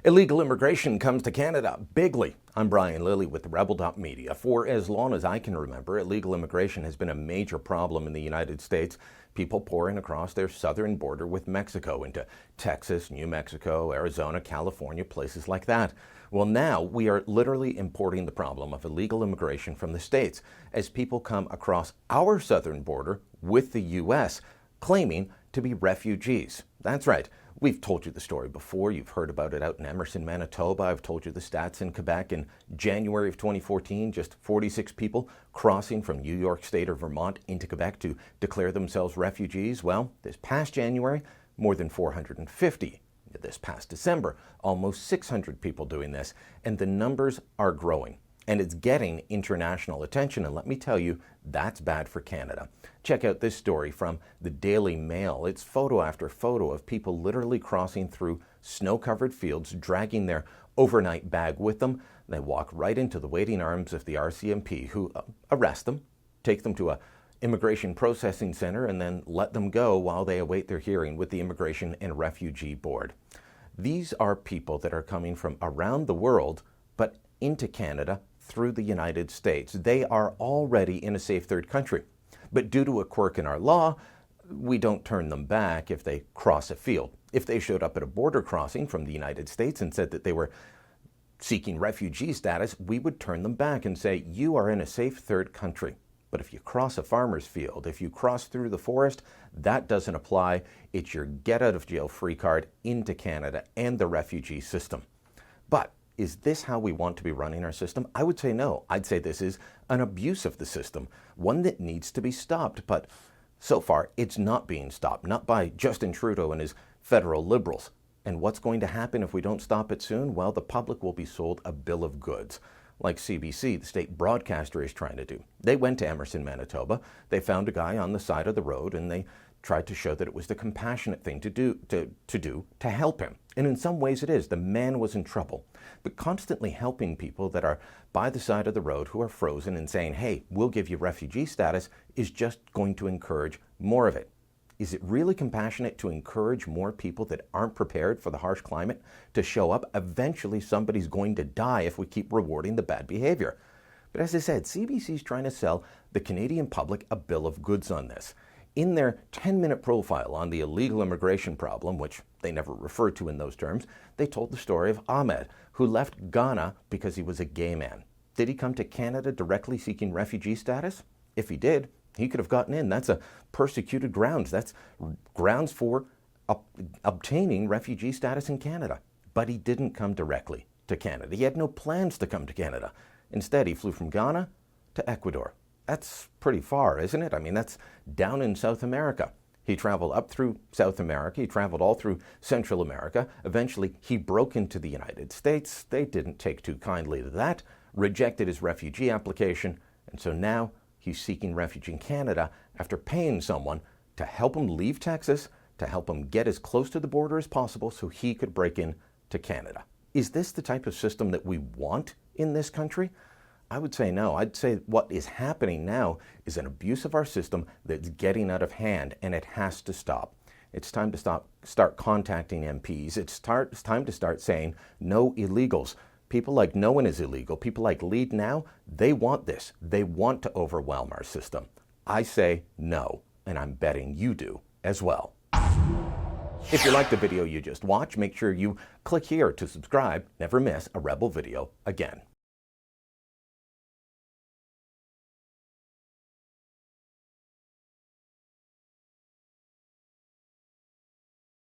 Illegal immigration comes to Canada bigly. I'm Brian Lilly with Rebel.media. For as long as I can remember, illegal immigration has been a major problem in the United States. People pouring across their southern border with Mexico into Texas, New Mexico, Arizona, California, places like that. Well, now we are literally importing the problem of illegal immigration from the States as people come across our southern border with the U.S., claiming to be refugees. That's right. We've told you the story before. You've heard about it out in Emerson, Manitoba. I've told you the stats in Quebec. In January of 2014, just 46 people crossing from New York State or Vermont into Quebec to declare themselves refugees. Well, this past January, more than 450. This past December, almost 600 people doing this. And the numbers are growing. And it's getting international attention. And let me tell you, that's bad for Canada. Check out this story from the Daily Mail. It's photo after photo of people literally crossing through snow-covered fields, dragging their overnight bag with them. They walk right into the waiting arms of the RCMP, who arrest them, take them to a immigration processing center, and then let them go while they await their hearing with the Immigration and Refugee Board. These are people that are coming from around the world, but into Canada through the United States. They are already in a safe third country. But due to a quirk in our law, we don't turn them back if they cross a field. If they showed up at a border crossing from the United States and said that they were seeking refugee status, we would turn them back and say, you are in a safe third country. But if you cross a farmer's field, if you cross through the forest, that doesn't apply. It's your get out of jail free card into Canada and the refugee system. But is this how we want to be running our system? I would say no. I'd say this is an abuse of the system, one that needs to be stopped. But so far, it's not being stopped, not by Justin Trudeau and his federal Liberals. And what's going to happen if we don't stop it soon? Well, the public will be sold a bill of goods, like CBC, the state broadcaster, is trying to do. They went to Emerson, Manitoba. They found a guy on the side of the road, and they tried to show that it was the compassionate thing to do to help him. And in some ways it is. The man was in trouble. But constantly helping people that are by the side of the road who are frozen and saying, hey, we'll give you refugee status, is just going to encourage more of it. Is it really compassionate to encourage more people that aren't prepared for the harsh climate to show up? Eventually somebody's going to die if we keep rewarding the bad behavior. But as I said, CBC's trying to sell the Canadian public a bill of goods on this. In their 10-minute profile on the illegal immigration problem, which they never referred to in those terms, they told the story of Ahmed, who left Ghana because he was a gay man. Did he come to Canada directly seeking refugee status? If he did, he could have gotten in. That's a persecuted grounds. That's grounds for obtaining refugee status in Canada. But he didn't come directly to Canada. He had no plans to come to Canada. Instead, he flew from Ghana to Ecuador. That's pretty far, isn't it? I mean, that's down in South America. He traveled up through South America. He traveled all through Central America. Eventually, he broke into the United States. They didn't take too kindly to that, rejected his refugee application, and so now he's seeking refuge in Canada after paying someone to help him leave Texas, to help him get as close to the border as possible so he could break in to Canada. Is this the type of system that we want in this country? I would say no. I'd say what is happening now is an abuse of our system that's getting out of hand, and it has to stop. It's time to start contacting MPs. It's time to start saying no illegals. People like no one is illegal. People like Lead Now, they want this. They want to overwhelm our system. I say no, and I'm betting you do as well. If you liked the video you just watched, make sure you click here to subscribe. Never miss a Rebel video again.